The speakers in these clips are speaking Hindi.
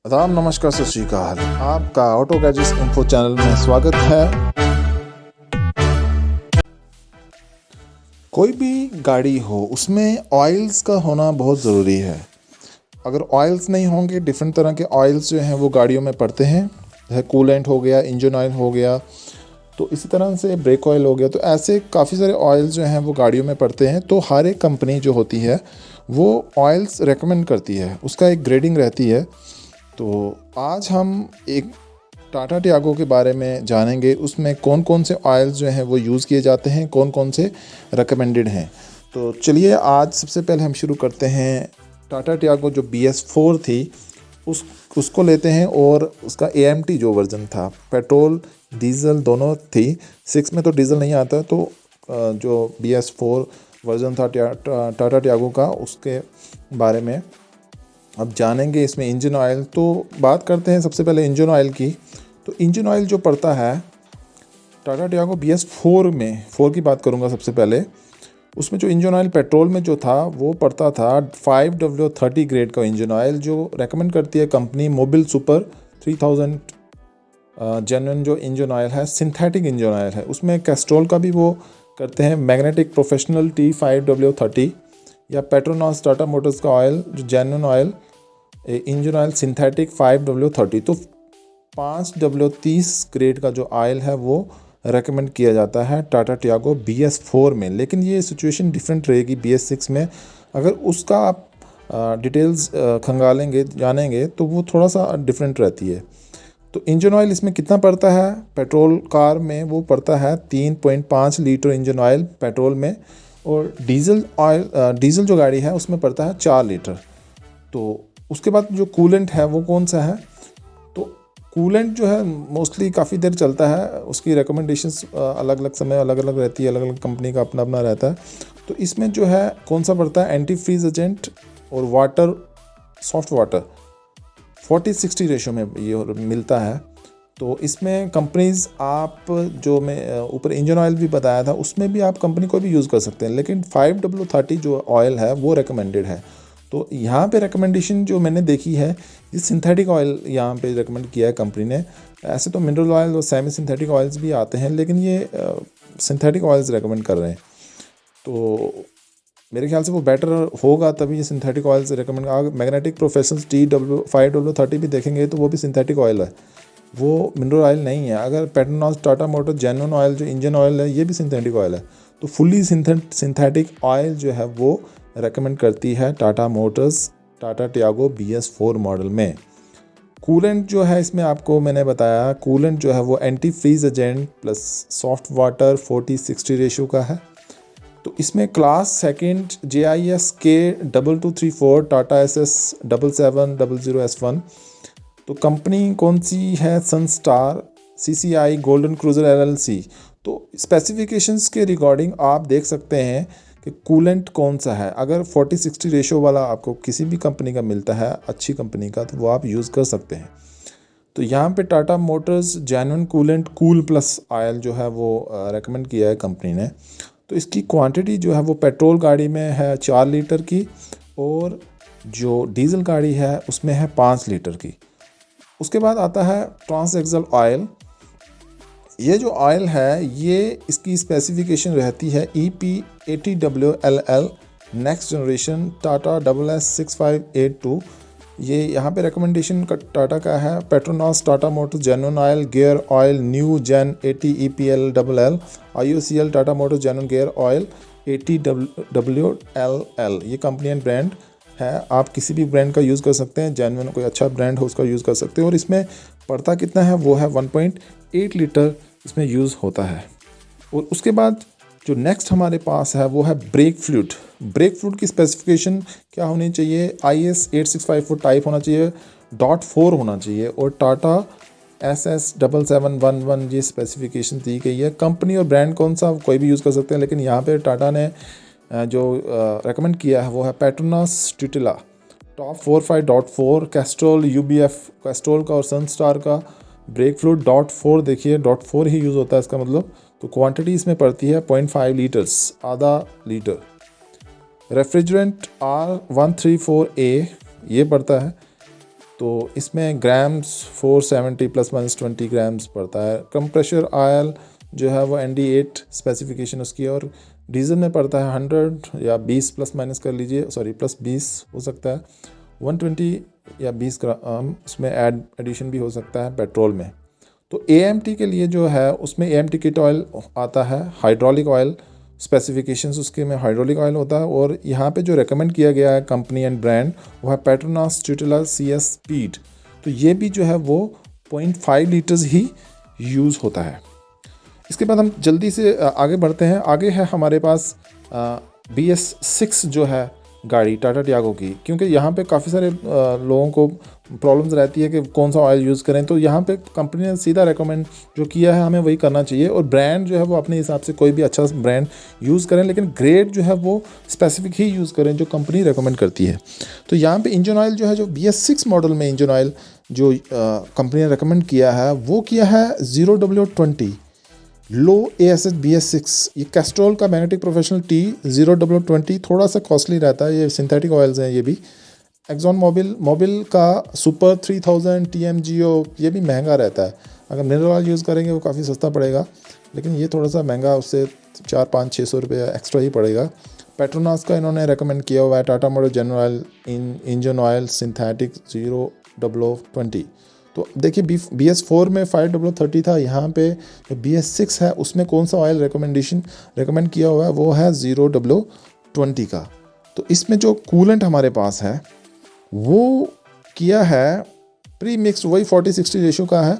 आदाब, नमस्कार, सत श्री अकाल। आपका ऑटो गैजेट्स इन्फो चैनल में स्वागत है। कोई भी गाड़ी हो उसमें ऑयल्स का होना बहुत ज़रूरी है। अगर ऑयल्स नहीं होंगे, डिफरेंट तरह के ऑयल्स जो हैं वो गाड़ियों में पड़ते हैं, जैसे कूलेंट हो गया, इंजन ऑयल हो गया, तो इसी तरह से ब्रेक ऑयल हो गया। तो ऐसे काफ़ी सारे ऑयल्स जो हैं वो गाड़ियों में पड़ते हैं। तो हर एक कंपनी जो होती है वो ऑयल्स रेकमेंड करती है, उसका एक ग्रेडिंग रहती है। तो आज हम एक टाटा टियागो के बारे में जानेंगे, उसमें कौन कौन से ऑयल्स जो हैं वो यूज़ किए जाते हैं, कौन कौन से रिकमेंडेड हैं। तो चलिए आज सबसे पहले हम शुरू करते हैं। टाटा टियागो जो BS4 थी उसको लेते हैं, और उसका AMT जो वर्ज़न था, पेट्रोल डीजल दोनों थी। 6 में तो डीजल नहीं आता, तो जो BS4 वर्ज़न था टाटा टियागो का, उसके बारे में अब जानेंगे। इसमें इंजन ऑयल, तो बात करते हैं सबसे पहले इंजन ऑयल की। तो इंजन ऑयल जो पड़ता है टाटा टियागो BS4 में, 4 की बात करूंगा सबसे पहले, उसमें जो इंजन ऑयल पेट्रोल में जो था वो पड़ता था 5W30 ग्रेड का इंजन ऑयल, जो रेकमेंड करती है कंपनी मोबिल सुपर 3000। जेन्युइन जो इंजन ऑयल है, सिंथेटिक इंजन ऑयल है, उसमें कैस्ट्रोल का भी वो करते हैं, मैग्नेटिक प्रोफेशनल T5W30, या पेट्रोनॉस टाटा मोटर्स का ऑयल जो genuine oil engine oil synthetic 5W30। तो 5W30 ग्रेड का जो ऑयल है वो रेकमेंड किया जाता है टाटा टियागो BS4 में। लेकिन ये सिचुएशन डिफरेंट रहेगी BS6 में। अगर उसका आप डिटेल्स खंगालेंगे, जानेंगे, तो वो थोड़ा सा डिफरेंट रहती है। तो इंजन ऑयल इसमें कितना पड़ता है? पेट्रोल कार में वो पड़ता है 3.5 लीटर इंजन ऑयल पेट्रोल में, और डीजल जो गाड़ी है उसमें पड़ता है 4 लीटर। तो उसके बाद जो कूलेंट है वो कौन सा है? तो कूलेंट जो है मोस्टली काफ़ी देर चलता है, उसकी रिकमेंडेशंस अलग अलग समय अलग अलग रहती है, अलग अलग कंपनी का अपना अपना रहता है। तो इसमें जो है कौन सा पड़ता है? एंटी फ्रीज एजेंट और वाटर, सॉफ्ट वाटर 40-60 रेशो में ये मिलता है। तो इसमें कंपनीज़, आप जो मैं ऊपर इंजन ऑयल भी बताया था, उसमें भी आप कंपनी को भी यूज़ कर सकते हैं, लेकिन 5W30 जो ऑयल है वो रिकमेंडेड है। तो यहाँ पे रिकमेंडेशन जो मैंने देखी है, ये सिंथेटिक ऑयल यहाँ पे रिकमेंड किया है कंपनी ने। ऐसे तो मिनरल ऑयल और सेमी सिंथेटिक ऑयल्स भी आते हैं, लेकिन ये सिंथेटिक ऑयल्स रिकमेंड कर रहे हैं। तो मेरे ख्याल से वो बेटर होगा, तभी ये synthetic oils recommend. Magnetic professional T5W30 भी देखेंगे तो वो भी सिंथेटिक ऑयल है, वो मिनरल ऑयल नहीं है। अगर पेट्रोनॉस टाटा मोटर जेन्युइन ऑयल जो इंजन ऑयल है, ये भी सिंथेटिक ऑयल है। तो फुली सिंथेटिक ऑयल जो है वो रेकमेंड करती है Tata Motors Tata Tiago BS4 model में। कूलेंट जो है इसमें आपको मैंने बताया, कूलेंट जो है वो anti freeze agent plus soft water 40-60 ratio का है। तो इसमें class second JIS K2234 Tata SS 7700S1। तो कंपनी कौन सी है? Sunstar CCI golden cruiser LLC। तो स्पेसिफिकेशंस के रिगार्डिंग आप देख सकते हैं कि कूलेंट कौन सा है। अगर 40-60 रेशो वाला आपको किसी भी कंपनी का मिलता है, अच्छी कंपनी का, तो वो आप यूज़ कर सकते हैं। तो यहाँ पे Tata Motors genuine coolant cool plus oil जो है वो रेकमेंड किया है कंपनी ने। तो इसकी क्वांटिटी जो है वो पेट्रोल गाड़ी में है 4 लीटर की, और जो डीजल गाड़ी है उसमें है 5 लीटर की। उसके बाद आता है ट्रांस एक्सल ऑयल। ये जो ऑयल है, ये इसकी स्पेसिफिकेशन रहती है EP80WLL next generation Tata SS6582। ये यहाँ पे रिकमेंडेशन का टाटा का है। Petronas Tata Motors genuine oil gear oil new gen 80 EPLLL IOCL Tata Motors genuine gear oil 80WLL। ये कंपनी एंड ब्रांड है, आप किसी भी ब्रांड का यूज़ कर सकते हैं, जेन्युइन कोई अच्छा ब्रांड हो उसका यूज़ कर सकते हैं। और इसमें पड़ता कितना है? वो है 1.8 लीटर इसमें यूज़ होता है। और उसके बाद जो नेक्स्ट हमारे पास है वो है ब्रेक फ्लूइड। ब्रेक फ्लूइड की स्पेसिफिकेशन क्या होनी चाहिए? IS 8654 टाइप होना चाहिए, .4 होना चाहिए, और टाटा SS 7711 ये स्पेसिफिकेशन दी गई है। कंपनी और ब्रांड कौन सा, कोई भी यूज़ कर सकते हैं, लेकिन यहाँ पे टाटा ने जो रेकमेंड किया है वो है पेट्रोनॉस ट्यूटिला टॉप 45.4, कैस्ट्रोल UBF कैस्ट्रोल का और सनस्टार का ब्रेक फ्लूइड .4। देखिए .4 ही यूज़ होता है इसका मतलब। तो क्वांटिटी इसमें पड़ती है 0.5 लीटर्स, आधा लीटर। रेफ्रिजरेंट R134A ये पड़ता है। तो तो इसमें ग्राम्स 470 प्लस माइनस 20 ग्राम्स पड़ता है। कंप्रेशर ऑयल जो है वो ND8 स्पेसिफिकेशन उसकी है, और डीजल में पड़ता है 100 या 20 प्लस माइनस कर लीजिए, सॉरी प्लस 20 हो सकता है, 120 या 20 ग्राम उसमें एडिशन भी हो सकता है पेट्रोल में। तो AMT के लिए जो है उसमें AMT किट ऑयल आता है, हाइड्रोलिक ऑयल स्पेसिफिकेशंस उसके में हाइड्रोलिक ऑयल होता है, और यहाँ पे जो रेकमेंड किया गया है कंपनी एंड ब्रांड वो है पेट्रोनास ट्यूटेला CS स्पीड। तो ये भी जो है वो 0.5 लीटर्स ही यूज़ होता है। इसके बाद हम जल्दी से आगे बढ़ते हैं। आगे है हमारे पास BS6 जो है गाड़ी टाटा टियागो की, क्योंकि यहाँ पे काफ़ी सारे लोगों को प्रॉब्लम्स रहती है कि कौन सा ऑयल यूज़ करें। तो यहाँ पे कंपनी ने सीधा रेकमेंड जो किया है हमें वही करना चाहिए, और ब्रांड जो है वो अपने हिसाब से कोई भी अच्छा ब्रांड यूज़ करें, लेकिन ग्रेड जो है वो स्पेसिफिक ही यूज़ करें जो कंपनी रेकमेंड करती है। तो यहाँ पे इंजन ऑयल जो है, जो BS6 मॉडल में इंजन ऑयल जो कंपनी ने रेकमेंड किया है वो किया है 0W20 लो ASH BS6। ये कैस्ट्रॉल का मैग्नेटिक प्रोफेशनल टी 0W20 थोड़ा सा कॉस्टली रहता है, ये सिंथेटिक ऑयल्स हैं। ये भी एक्सॉन मोबिल का सुपर 3000 TMGO ये भी महंगा रहता है। अगर मिनरल ऑयल यूज़ करेंगे वो काफ़ी सस्ता पड़ेगा, लेकिन ये थोड़ा सा महंगा, उससे 400-500-600 रुपये एक्स्ट्रा ही पड़ेगा। पेट्रोनास का इन्होंने रेकमेंड किया हुआ है Tata motor general oil engine oil synthetic 0W20। तो देखिए BS4 में 5W30 था, यहाँ पे जो BS6 है उसमें कौन सा ऑयल रेकमेंड किया हुआ है वो है 0W20 का। तो इसमें जो कूलेंट हमारे पास है वो किया है प्री मिक्स्ड, वही 40-60 रेशो का है,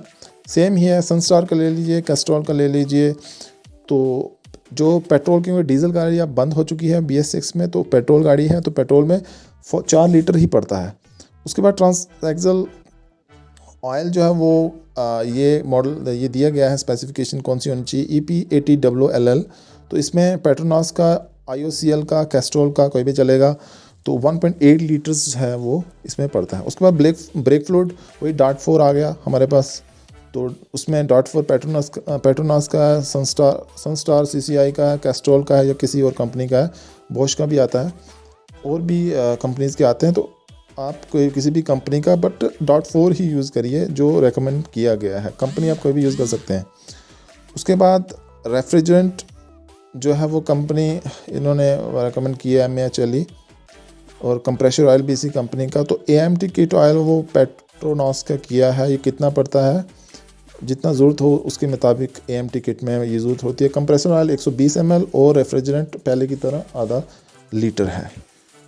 सेम ही है। सनस्टार का ले लीजिए, कैस्ट्रॉल का ले लीजिए। तो जो पेट्रोल, क्योंकि डीजल गाड़ी अब बंद हो चुकी है BS6 में, तो पेट्रोल गाड़ी है, तो पेट्रोल में 4 लीटर ही पड़ता है। उसके बाद ट्रांसएक्सल ऑयल जो है वो ये मॉडल ये दिया गया है स्पेसिफिकेशन कौन सी होनी चाहिए, EP80WLL। तो इसमें पेट्रोनास का, IOCL का, कैस्ट्रॉल का कोई भी चलेगा। तो 1.8 लीटर्स है वो इसमें पड़ता है। उसके बाद ब्रेक फ्लूइड वही डार्ट 4 आ गया हमारे पास। तो उसमें डार्ट 4 पेट्रोनास का है, सनस्टार CCI का है, कैस्ट्रॉल का है या किसी और कंपनी का है, बॉश का भी आता है, और भी कंपनीज़ के आते हैं। तो आप कोई किसी भी कंपनी का बट डार्ट 4 ही यूज़ करिए जो रेकमेंड किया गया है। कंपनी आप कोई भी यूज़ कर सकते हैं। उसके बाद रेफ्रिजरेंट जो है वो कंपनी इन्होंने रेकमेंड किया है MHLE, और कंप्रेशर ऑयल भी इसी कंपनी का। तो AMT किट ऑयल वो पेट्रोनास का किया है। ये कितना पड़ता है, जितना ज़रूरत हो उसके मुताबिक AMT किट में ये ज़रूरत होती है। कंप्रेसर ऑयल 120 ml और रेफ्रिजरेंट पहले की तरह आधा लीटर है।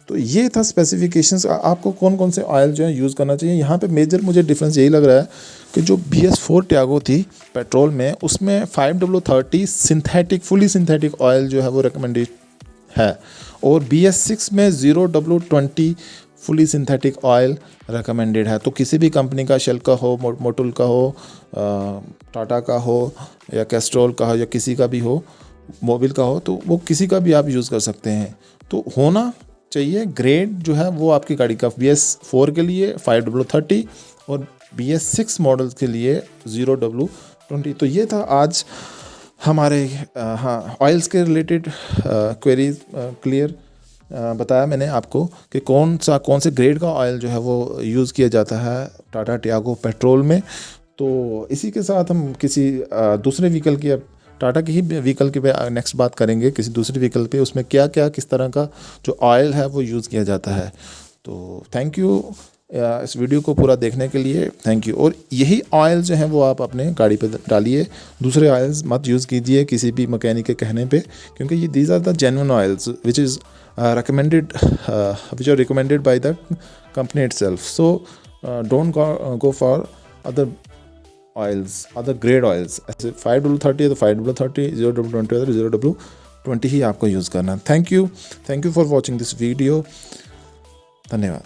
तो ये था स्पेसिफिकेशंस। आपको कौन कौन से ऑयल जो है यूज़ करना चाहिए। यहाँ पे मेजर मुझे डिफरेंस यही लग रहा है कि जो BS4 टियागो थी पेट्रोल में, उसमें 5W30 synthetic, fully synthetic oil जो है वो रिकमेंडेड है, और BS6 में 0W20 fully synthetic oil recommended है। तो किसी भी कंपनी का, शेल का हो, मोटुल का हो, टाटा का हो या कैस्ट्रॉल का हो या किसी का भी हो, मोबिल का हो, तो वो किसी का भी आप यूज़ कर सकते हैं। तो होना चाहिए ग्रेड जो है वो आपकी गाड़ी का BS4 के लिए 5W30 और BS6 मॉडल के लिए 0W20। तो ये था आज हमारे ऑयल्स के रिलेटेड क्वेरीज क्लियर बताया मैंने आपको कि कौन से ग्रेड का ऑयल जो है वो यूज़ किया जाता है टाटा टियागो पेट्रोल में। तो इसी के साथ हम किसी दूसरे व्हीकल की, टाटा की ही व्हीकल के पे नेक्स्ट बात करेंगे, किसी दूसरे व्हीकल पे उसमें क्या क्या किस तरह का जो ऑयल है वो यूज़ किया जाता है। तो थैंक यू इस वीडियो को पूरा देखने के लिए, थैंक यू। और यही ऑयल जो है वो आप अपने गाड़ी पे डालिए, दूसरे ऑयल्स मत यूज़ कीजिए किसी भी मैकेनिक के कहने पे, क्योंकि ये these are the genuine oils which is recommended by the company itself. So don't go for other oils, other grade oils. ऐसे 5W30 तो 5W30, 0W20 तो 0W20 ही आपको यूज़ करना है। Thank you for watching this video. धन्यवाद।